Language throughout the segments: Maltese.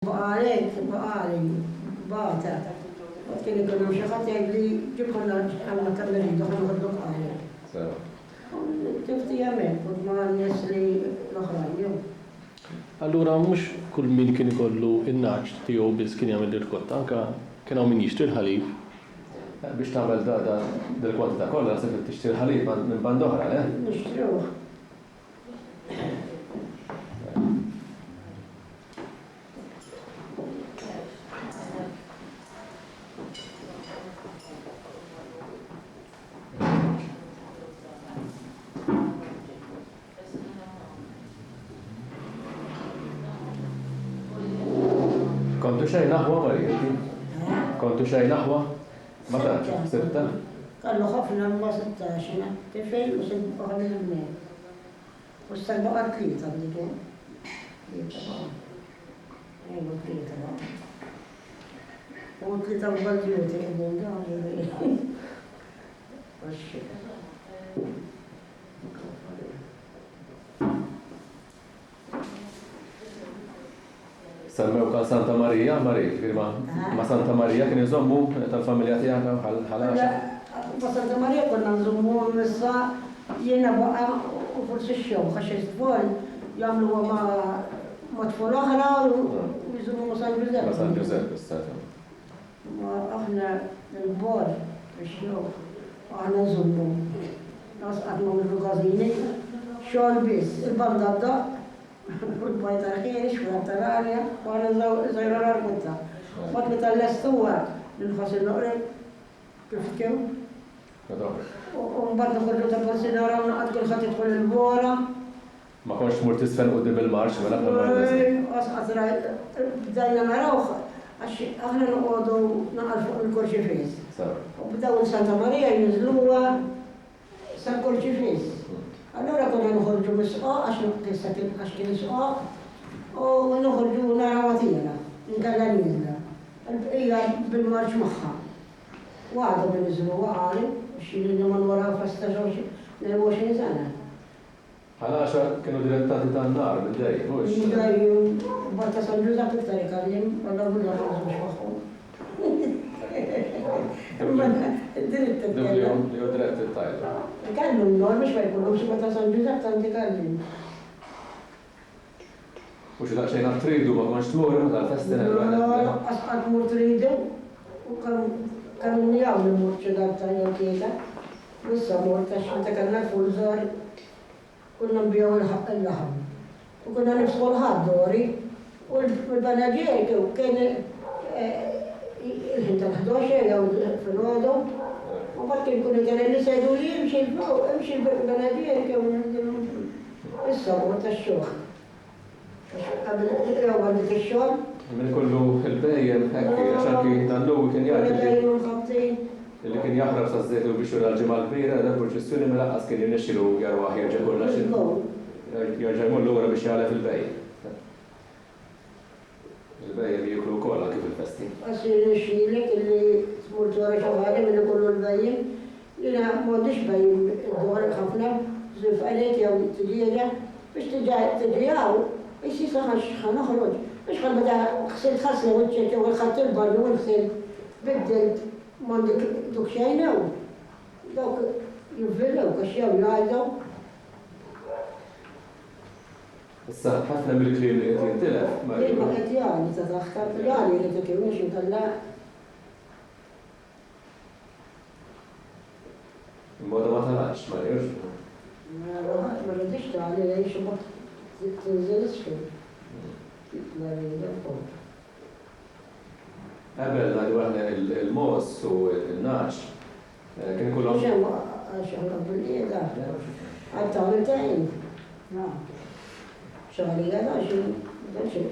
بقالي باتا وقت اللي كنا مشخص اللي جبنا على كمرين دخلنا غدوك عليه شفت يمين كنت مع الناس اللي الأخرين يوم. Allura mhux kull min kien ikollu in-naċ tiegħu biss kien jagħmel il-kotta, anke kien hawn min jixtri l-ħalib. Biex tagħmel dil-kwantità kollha se tixtri l-ħalib minn band oħra, le? Nixtruh. Kontu xejn naħwa Marija? Kontu xejn naħwa? Ma tantx, sitta? Kallu ħafna ma 16 tifel u sitt baħal minn. U s-sajba tlieta bditu. Ejlu tlieta. U tlieta b'baljuti qegħdin dawn. Semmew kan Santa Marija, ma Santa Marija kien iżommu tal-familja tiegħek ħalaxa. Ma Santa Marija konna nżommu issa jiena baqa' u forsi x-xew għax is-tfal jagħmlu ma' tfal oħra u jżommu ma' San Giuseppe. Ma San Giuseppe issa. Ma aħna l-bor x-xew aħna nżommu. Nasqatmu mill-rugażini xogħol biss, il-banda bda' والبيت الخير شوية تراريا وأنا زي راربطة فضلت اللستوة للفصل نقرب كيف كم ومبعد نخرجوا تفصل نارا ونقعد كل خط يدخل البورة ما كنتش تمر تسفن قدام المارش ولا قبل أسقط بدأنا نروح احنا نقعدوا نقعد فوق الكرسي فيس وبدأوا سانتا ماريا ينزلوها سان كرسي فيس allora كنا نخرجوا بالسقاء عشان كان سقاء ونخرجوا نرى وثيرة نقلنا نزلة البقية بالمارش مخها وعدوا بنزلوا وعالم الشيء من وراء فاستجوا 22 سنة. ħalaxa kienu direttati tan-nar bid-dej, mhux? Bid-dej barta San Giuseppe iktar ikallim, alla bulla ma nżomx magħhom. Li hu dirett it-tajla. Ikallim nor biex ma jkollhomx barta San Giuseppe tant ikallim. U xi daqsxejn tridu ma konx tmur tal-festival. Laqqas qatt mur tridu u kemm njaw li mur xi darba jew tlieta. Issa mort għax meta kellna tful żgħar كنا نبيعوا اللحم وكنا نفصل هالدوري والبنادير كان الهند 11 أو في الوضع وبعد كنا كنا نسألوا لي امشي البنادير كانوا الصبر الشوخ قبل عندك الشغل من كله الباين هيك عشان كي تنلو كان يعرف اللي كان يحرق صزيت وبيشور الجمعة الكبيرة ده بروجستوني ملقص كان ينشروا يروح يرجعوا لنا شنو يرجعوا له باش يعلى في الباقي الباقي بياكلوا كولا كيف الفستين أصير نشيلك اللي تمر جوار شغالة من كل الباقي لنا ما ودش باقي الدوار خفنا زف عليك يا تجيجا باش تجياو ايش يصحش خنخرج باش بدا غسلت خاصة وجهك والخط البانيو والغسل بدلت mandek dok xejnew, dok jivvilew kaxjew jgħajdaw. Issa ħafna mill-kliem li qed jintilef. Ma qed jgħani ta' taħtar jgħani li dik mhux inkella. Imma ma talaqx ma jirx. Ma rridix tagħli lejn xi mod tinżel isfel. Qabel dak waħda il-mos u il-naċ kien ikollhom xogħol bil-qiegħda. Għal-tagħmiltejn. Xogħol qiegħda xi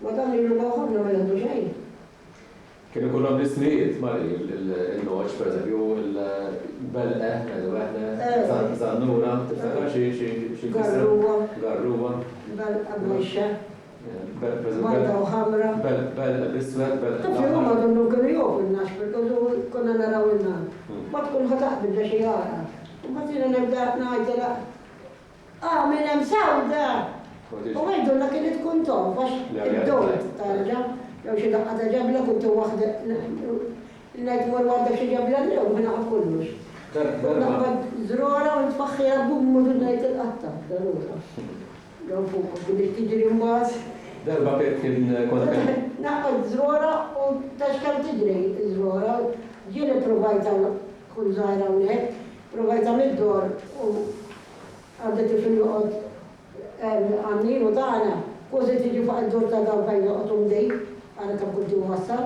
ma dan il-lugħa ħafna ma jagħmlu xejn. Kien ikollhom l-ismijiet mari il-noċ pereżempju il-belqe ngħidu waħda Zannura tiftakar xi Garruwa. Belqa b'mexxa. Bella u ħamra. Bella l-iswed, bella. Taffi huma donnu kienu joqgħu n-nax bil konna naraw in-nar. Ma tkun ħataqbel biex jara. U ma tina nibda ngħidilha minn hemm sawda U għajdulna kienet tkun top, għax id-dowt tarġa, jew xi daqqa ta' ġabla kuntu waħda ngħid mor waħda xi ġabla l-lew minn għaf kollux. Naqbad żrora u tfaħħija bummu ngħid il-qatta, darura. Jew fuq kien tiġri mbagħad. Darba kien kont Naqbad żrora u tax kemm tiġri żrora. Ġieli provajta kull żgħira hawnhekk, provajta mid-dor u għadet fil-joqgħod għannilu taħna, kważi tiġi fuq id-dur ta' daw fejn joqgħod umdej, għana ta' kunti wassal,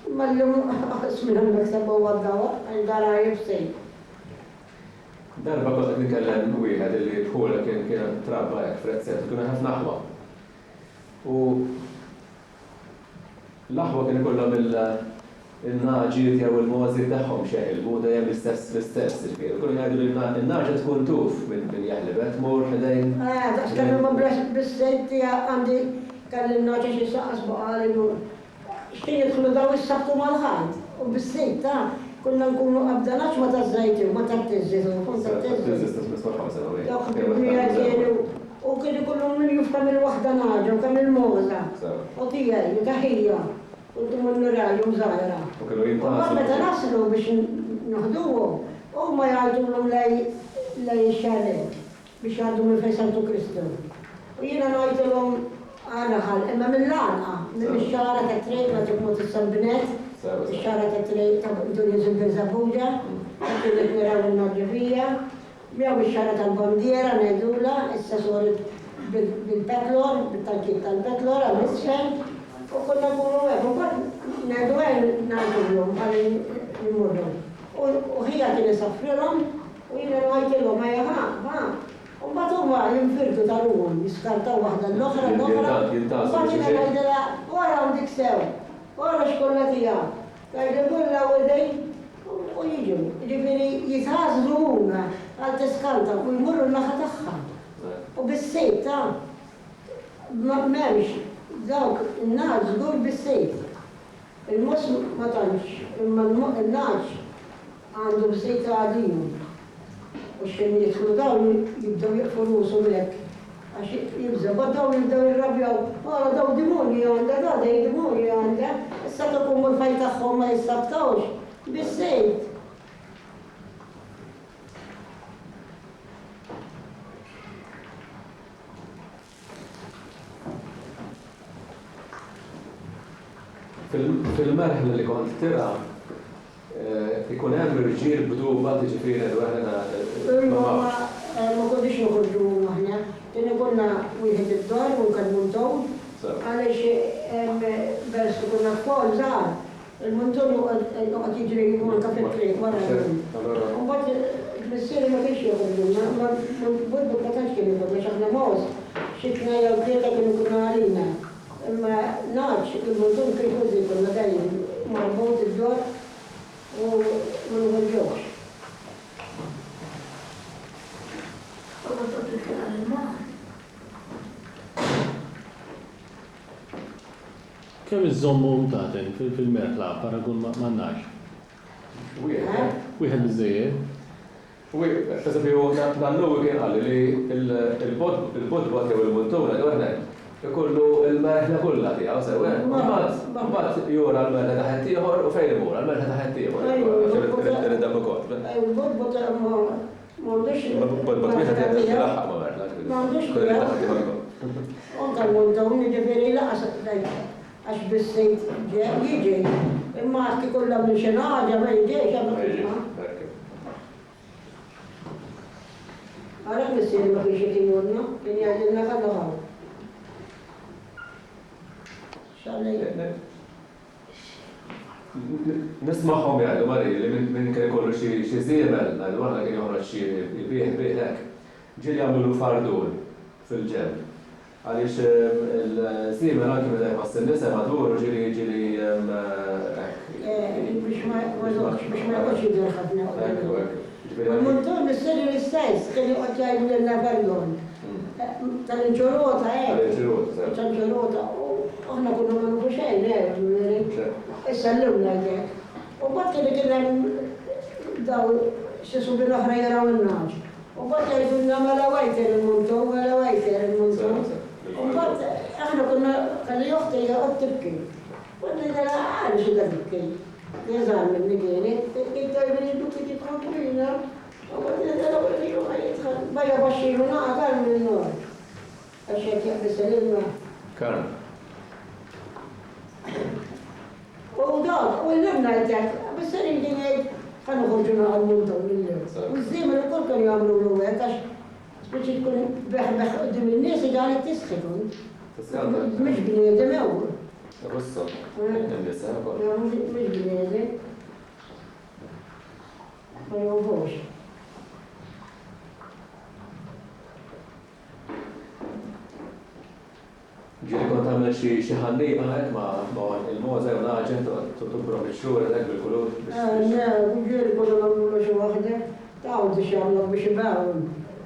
imma l-lum għasmina l-mekseba u għaddawa, għal dara jibsej. Darba kont nitkellem wieħed li dħula kien trabba hekk f'rezzett, kien ħafna aħwa. U l-aħwa kien ikollhom il-naġiet jew il-możi tagħhom xeħilbu dejjem l-istess. Kullu jgħidu li n-naġa tkun tuf minn jaħlibet mur ħdejn. Dax kellu ma bis-sejti għandi kelli n-naġa xi saqas baqali u xtejn jidħlu daw is-sabtu mal-ħadd u bis-sejt kunna nkunu qabdanax ma taż-żejti u ma tat-tiżżiet u kont u kien ikollhom min jufka mill-waħda naġa u kemm il-moża. U tiegħi u taħija. Kuntu mun-nuraju żgħira. U meta naslu biex naħduhom, u ma jgħidulhom lej ix-xareb biex jgħaddu minn fejn Santu Kristu. U jiena ngħidulhom għana ħal, imma mill-għalqa, mill-xara ta' trejn ma tibmut is-sambinet, ix-xara ta' trejn ta' Dunja bil-Zabuġa, kienet niraw il-Naġġevija, miegħu ix-xara tal-bandiera ngħidula, issa soret bil-petlor, bil-tankiet tal-petlor għal-isfel. U konna kunu għek, u konna ngħidu għek ngħidulhom għal imurru. U ħija kien isafrilhom u jiena ngħidilhom ħa. U mbagħad huma jinfirdu tal-hum, jiskartaw waħda l-oħra l-oħra. U mbagħad jiena ngħidilha wara dik sew, wara x'kollha tiegħek. Ngħidilha u dej u jiġu. Jiġifieri jitħażlu huma għal tiskanta u jmurru l-naħa tagħha. U bis-sejt m'hemmx dawk il-naġ dur bis-sejt. Il-mos ma tantx, imma il-naġ għandu bis-sejt għadinu. U xejn jidħlu dawn jibdew jaqfu rushom hekk. Għax jibżgħu dawn jibdew jirrabjaw, wara daw dimonji għandha, da dej dimonji għandha, issa tkun il-fajt tagħhom ma jissabtawx bis-sejt. Fil-merħla li kont tira, ikun hemm irġiel bduba tiġifieri Ma konniex noħorġu aħna, kien ikollna wieħed id-dar u nkellmu dawn, għaliex versu kunna f'kol żgħar, il-munton joqgħod jiġri manka fit-triq wara l-lum. U mbagħad missieri ma kienx joħorġu, ma tantx kien joħorġu għax aħna mos, xitna jew tlieta kienu kunna għalina. Imma naġ il-munton kien jħożi kunna dejjem marbut id-dar u ma nħorġux. Kemm iżommu mtaten fil-merħla paragun m'għandnax? Wieħed biżżejjed. Eżempju, nagħmlu kien qal li il-bodbot jew il-muntuna ikollu il-merħla kollha tiegħu sew. Mbagħad jura l-merħla ta' ħadd ieħor u fejn imur għall-merħla ta' ħadd ieħor. Irid ukoll. Il-bodbot m'għandux. Il-bodbot wieħed jilħaq ma' merħla. M'għandux. Anke l-muntun jiġifieri laqas għax bis-sejt jiġi, imma għax kollha minn xi ħaġa ma jiġix għamma. Għalhekk missieri ma kienx jagħtinulna, kien jgħidilna ħadha. Nisma'hom jgħidu Mari li minn kien ikollu xi żiemel, ngħidu aħna kien joħroġ xi bih hekk, ġieli jagħmlu fardun fil-ġemm. Għaliex il-żiemel anke meta jħoss in-nisa madur ġieli biex ma jqgħodx jidher ħafna. Il-munton missieri l-istess kien joqgħod jgħidu lilna fardun. Tal-inġorota hekk. Tal-inġorota. Aħna kunna ma nagħmlu xejn, issa l-lumna hekk. U mbagħad kien hemm daw xi subien oħra jaraw in-naġ. U mbagħad jgħidulna mela wajter il-munton, mela wajter il-munton. Mbagħad aħna kalli joħti joqgħod tibki. Qulna dara għal xi tibki. Jeżgħar minni kieni, jittajbini dukki titħobbina. U qulna dara qulna ma jidħol. Bajja baxxilu naqgħar minn nur. Għax qed jaqbis il-ilma. Karm. U dak, u l-limna jtek, bis-ser il-din jgħid ħanu ħorġuna għal-muntaw mill-lim. U z-żimen u kol kan jgħamlu l-għek, għax speċi tkun beħ qoddim il-nies għalet tisħikun. Mux bniedem ew. Russo, n-nisa wkoll. Mux bniedem. Ma jgħubux. Ġiri kont għamil xi ħanniqa hekk ma' il-moza u naġen tubrom ix-xhur hekk bil-kulur. Ġiri kont għamlu xi waħda, tgħawdi xi għamlu biex ibawhom.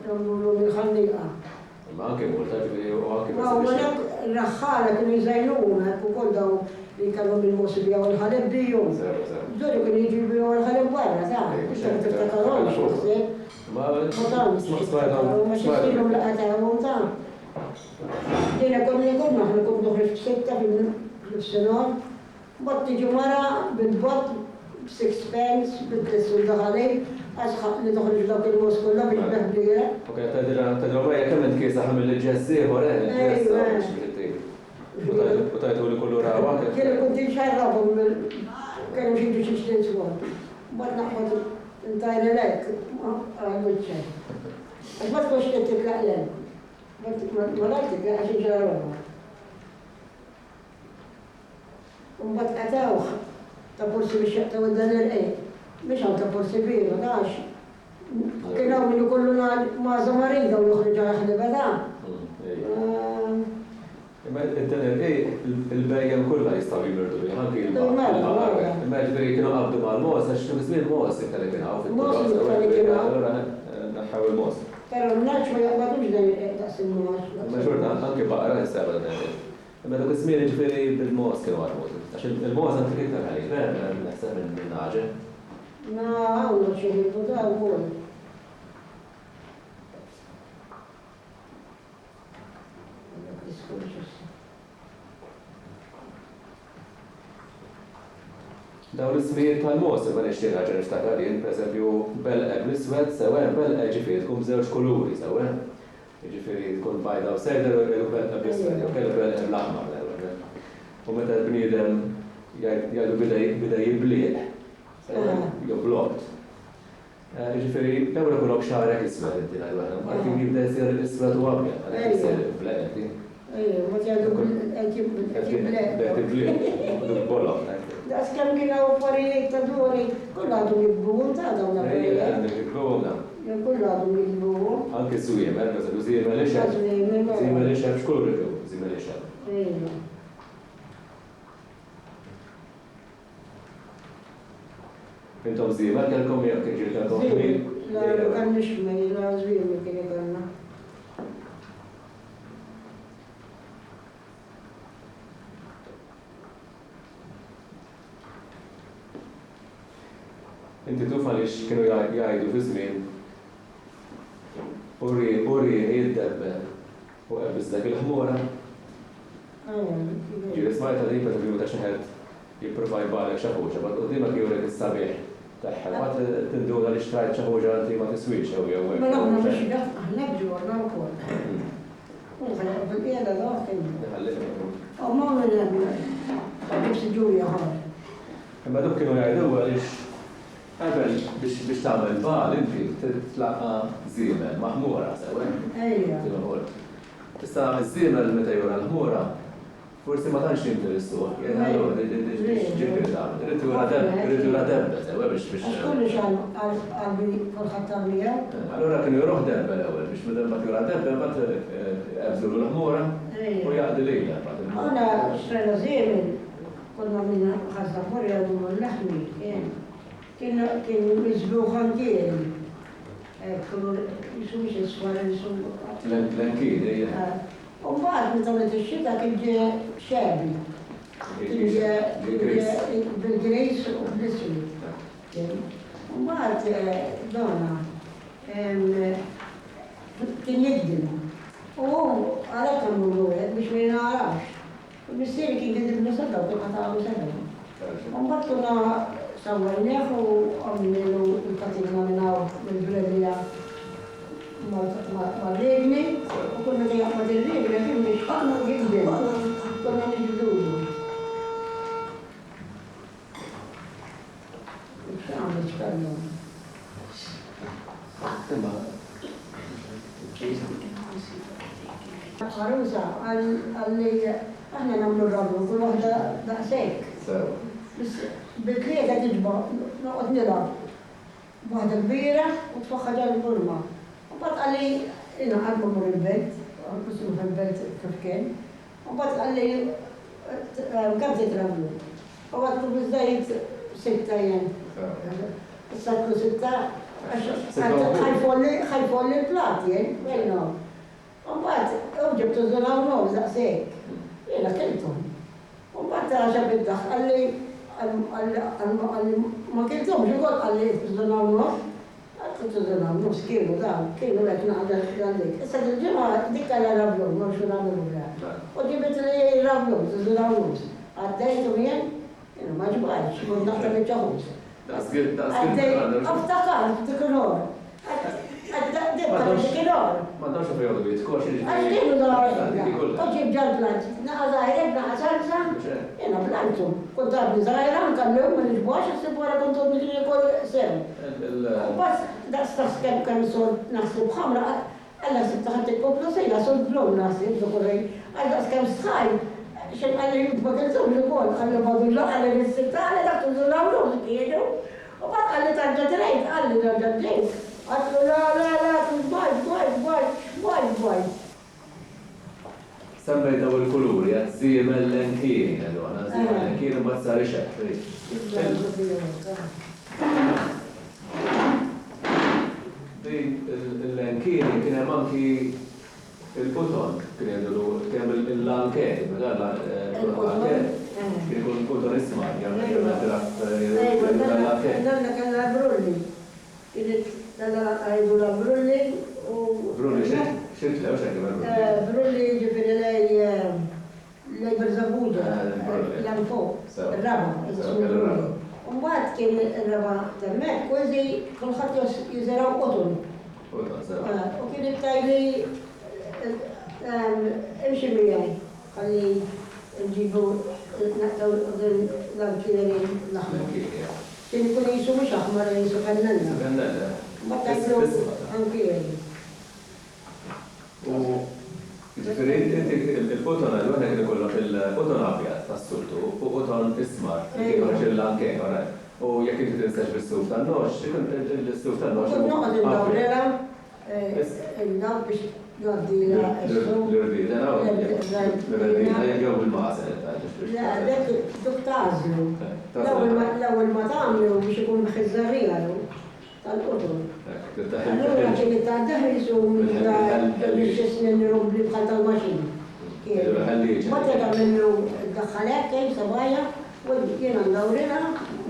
Għamlu bil-ħanniqa. Ma anke multa ġifieri u anke Ma għonek raħħala kienu jżajnuna, u kol daw li kallu bil-mosi bijaw il-ħaleb bijum. Dori kienu jiġi bijaw il-ħaleb barra, ta' tiftakarol xie. Ma xistilum laqatajum ta' Dina konni konna, ħna konna f-sitta fil-senar, bot tiġi mara bil-bot, b-sixpence, bil-trissu daħalej, għax li toħroġ dak il-mos kollha biex beħbira. Ok, tadra ma jekk hemm kiesa ħamil il-ġessi ħore, u tajtu li kullu rawa. Kienu kunti xarrabhom kienu xi xixtin swon. Bot naqbad intajna lek, għal-wiċċa. Għax ma tkunx titlaq lek. Ma lajtik għax iġarrabha. Mbagħad qatawh ta' porsi biex jaqtaw id-dan il-qej. Biex għal ta' porsi biru, dax. Kienu minnu kollu ma' zamarida u joħroġ ħliba da'. Imma id-dan il-qej, il-bejjem kollha jistgħu jimirdu li ħanki il-baqar. Imma ġifieri kienu qabdu mal-mos, għax kienu żmien mos iktar kienaw fit-toroq. Allura naħħaw il-mos. Pero n-naċ ma jaqbadux dan il-qej daqs il-mos. Ma xorta anke baqra jistgħu dan. Imma dak iż-żmien ġifieri bil-mos kienu għal-mos. Għax il-mos għandik iktar ħalib, naħseb minn naġe. Ma għawna xeħibu da u għol. Dawn l-ismijiet tal-mos, ma nixtieq ħaġa niftakar jien, pereżempju belqeb l-iswed, sewa belqeb ġifieri tkun b'żewġ kuluri sewa. Ġifieri tkun bajda u sejder u belqeb l-iswed, jew kellu belqeb l-aħmar. U meta l-bniedem jgħidu bida jibliq, jew blott. Ġifieri l-ewwel ikollok xarek iswed inti ngħidu għal jibda jsir iswed u abjad, għalhekk isir bleq. Ma Tibliq, bollok. Daqs kemm kienu affarijiet ta' dwari, kollha għadhom jikbuhom ta' dawn l-affarijiet. Kollha għadhom jikbuhom. Anke żujjem, eżempju, żjiem għalixek. Żjiem għalixek x'kull rridu, żjiem għalixek. Intom żjiem kellkom jekk ġiel kellkom żmien. La kannix mej, la żjiem kien ikollna. Inti tuf għaliex kienu jgħidu fi żmien uri jiddebbe u qebbiż dak il-ħmura. Ġieli smajta li meta bimu ta' xi ħadd jipprova jbalek xi ħaġa, bad qudiemek jurek is-sabiħ tagħha, ma tinduna li xtrajt xi ħaġa inti ma tiswix jew jew hekk. Ma nagħmlu biex aħna ġurna wkoll. Bil-qiegħda daħ ma nagħmlu ġurja ħar. Imma dak kienu jgħidu għaliex Għabel biex tagħmel bal inti titlaqa' żiemel maħmura sewa. Ejja. Tista' iż-żiemel meta jura l-ħmura forsi ma tantx jinteressuh. Allura ġifieri tagħmel. Irid jura debbe sewa biex. Għax kollux għalbi fil-ħattamija. Allura kienu jruħ debbe l-ewwel biex meta ma jura debbe mbagħad jabżulu l-ħmura u jaqdi lejla. Għana xtrajna żiemel konna minna ħazna forja u l-laħmi. Kienu mizbuħan kieni. Kienu jisu biex jiswara jisu. L-ankien, ejja. U mbagħad meta bdiet ix-xita kien ġie xebi. Bil-grejs u bl-iswi. U mbagħad donna kien jikdilha. U għalhekk għamlu l-għed daw kif għatalu sena. Mbagħad kuna sawwajnieh u għamlu l-katina minnaw mill-Brelija mal-regni u kunna li għamad il-regni għim biex għanna għidden. Kunna nġidudu. X'għamlu x'kallu? Għarusa, għalli aħna namlu rablu, kull wahda daqsek. Bil-klieta tiġba, noqgħod nilab. Waħda kbira u tfaħħaġa l-burma. U bat għalli, jina għalbu mur il-belt, għalbu fil-belt kif kien. U bat għalli, kam titrablu. U bat kubizdajt sitta jen. S-saklu sitta, ħajfolli l-plat jen, għajna. Mbagħad ġibtu żolaw nofs daqshekk. Jiena kelthom. Mbagħad tara x'abiddaħ għalli ma kelthomx ukoll għalli żolaw nofs. Għalli żolaw nofs kienu dan, kienu hekk naqdar għalik. Issa il-ġimgħa dik għal rabblum, ma xu nagħmlu bla. U ġibet li rabblum, żolaw nofs. Għaddejtu jien, jiena ma ġbgħatx, kont naħseb iċ-ċaħus. Aftakar, tikunor. Ma nafx periodu bit, kox Għaxtienu d-għarajna, koċi bġal-plant, naqa zaħirek, naqa salsa, jena plantu. Kont għabni zaħira, nkallu, ma nġbuħax, s-sibu għara kontu bħidri kol sem. U bas, daqstas kem sol naħsib ħamra, għalla s-sibtaħat il-koplu sejla, sol blom naħsib, dokurrej, għalla kem sħaj, xen għalli jibba kelsom li kol, għalli badu għalli l-sibta, għalli daqtu z-lawru, s-kiedu, u bas għalli tarġa drejt, għalli tarġa drejt. Għatlu la, bwaj. Semmej daw il-kuluri, għazzim l-lenkini, għadwana, għazzim l-lenkini ma t-sari xeħ. Il-lenkini kien hemm anki il-puton, kien hemm il-lanke, kien ikun puton isma' Kalla brulli. Kalla għajdu la brulli u... Brulli, xint lew xeħ kien Brulli ġifiri lej Berzabuġa, l-anfo, il-raba, Umbat kien il-raba tal-mek, kważi kulħadd jizeraw qotun. U kien ittajli imxi miegħi, ħalli nġibu naqtaw l-arkieri l-aħmar. Kien ikun jisu mhux aħmar, jisu kannella. Ma tajlu ankieri. Ġifiri, il-puton għal-għana kien ikollok il-puton abjad tas-sultu u puton ismar, kikollok il-lanke, u jekk inti tinsax bil-suf tan-nox, il-suf tan-nox. U noqgħod il-dawrera, il-daw biex jgħaddila s-suf. L-irdida, l-irdida jgħu bil-maqsen. La, dak duk tażlu. L-ewwel ma tagħmlu biex ikun ħiżarrija tal-qutun. Allura kien it-taddaħrisu biex jisnin nirobli bħal tal-maċin. Mata tagħmlu d-daħħalek kejn sabajja u jiena ndawrina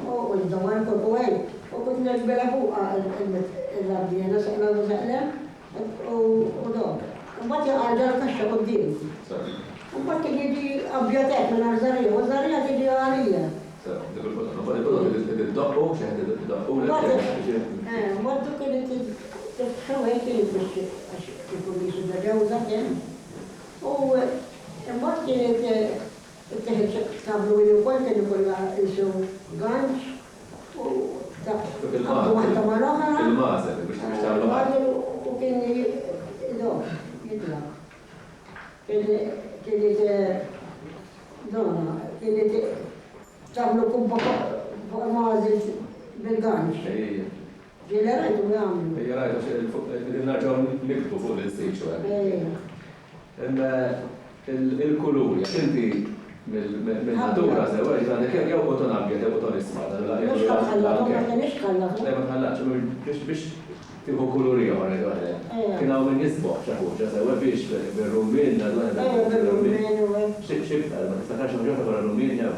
u d-dawar kol għaj. U kont nġbela fuqa il-rabdijana saqla u saqlem u dok. Mbagħad jaqgħa l-kaxxa qudiem. Mbagħad kien jiġi abjatek minn għażarija u żarija tiġi għalija. Mbagħad kienet titħawel kienet biex ikun jisudġawża kien. U mbagħad kienet teħed kablu li wkoll kien ikollha isu ganċ u kablu waħda mal-oħra. Il-mażel biex tagħmlu u kien jidla. Kienet donna, kienet tablu kubba mażil bil-ganċ. Ġili rajtu għamlu. Ija rajtu, il-narġaw nikbu fuq l-istiċu għek. Il-kuluri, inti mill-natura sewa, ġizanek jew boton abjad, jew boton isma. Mux kħalla, ma tenix kħalla. Ma tħallax, biex tiħu kuluri għor, kien għaw minn jisboħ ċakuċa sewa biex bil-rumin, bil-rumin. Xibta, ma tistakax maġoħta għor rumin, jew.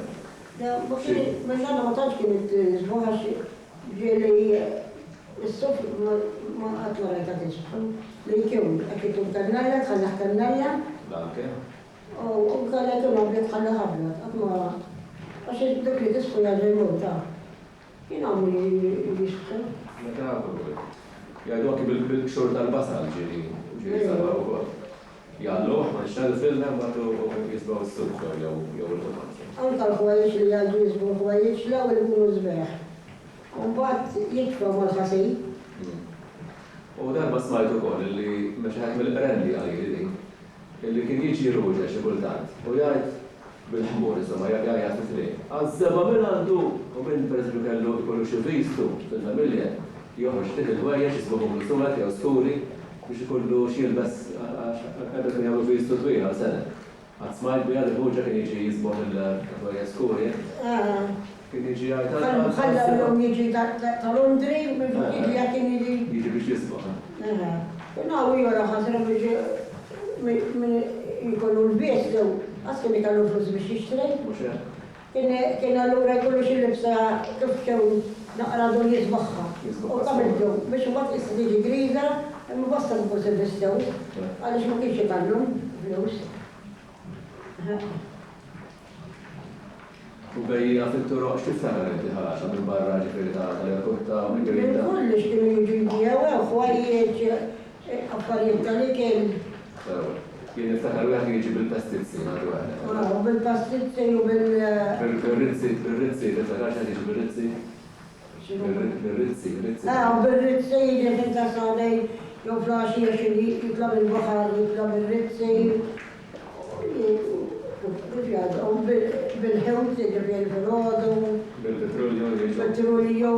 Meċħana ma taċ kienet zboħax ġili s-suf ma għatla rajta t-isfu. Li kjum, għakitum kannalla, tħallaħ kannalla. Lanke. U għalek jom għablet tħallaħ għablet. Għatma Għax dak li tisfu jaġa jmurta. Jien għamlu jisħu. Meta jgħidu anki bil-xor tal-basal ġiri sabaw ukoll. Jallu, ma nxtadu fil-na mbagħad jisbaw s-sukka jew il-tomat. Anka l-ħwajiex li għaddu jisbu l-ħwajiex l-ewwel ikunu żbeħ. Mbagħad jitfgħu mal-ħasej. U darba smajt ukoll li meċħat mill-qrenli għalli illi kien jiġi ruġa xi kultant u jgħid bil-ħmur insomma jgħid fit-tliq. Għażżeba minn għandu u minn pereżempju kellu jkollu xi vistu fil-familja joħroġ dik il-ħwejjeġ jisbuhom l-suwed jew skuri biex ikollu xi jilbes għadha kien jagħmlu vistu twil għal sena. Għad smajt bi għadha ħuġa kien jiġi jisbuh il-ħwejjeġ skuri. Kien jiġi għajt Ħallhom jiġi tal-Londri, jiġi kien jiġi. Jiġi biex jisbuh. Naw jora ħasra minn jkollu l-bies jew għas kien ikollu flus biex jixtri. Kien allura jkollu xi libsa kif xew naqra dun jisbaħħa. U kamiltu biex mbagħad issa tiġi griża, imma basta nkun servistew għaliex ma kienx ikallhom flus. U bej għafitturoq x'tiftaħar inti ħalaxa minn barra ġifieri tal-airporta u minn Minn kollox kienu jiġu jbijgħu ħwajjeġ affarijiet tal-ikel. Jien niftakar wieħed jiġi bil-pastizzi għadu waħda. Bil-pastizzi u bil- Bil-rizzi, niftakar x'għad jiġi bil-rizzi. Bil-rizzi. Bil-rizzi jiġi finta sadej jew flaxija xi jitla bil-baħar, jitla bil-rizzi. Bil-ħewt jiġi bil-filgħodu. Bil-petrolju. Petrolju.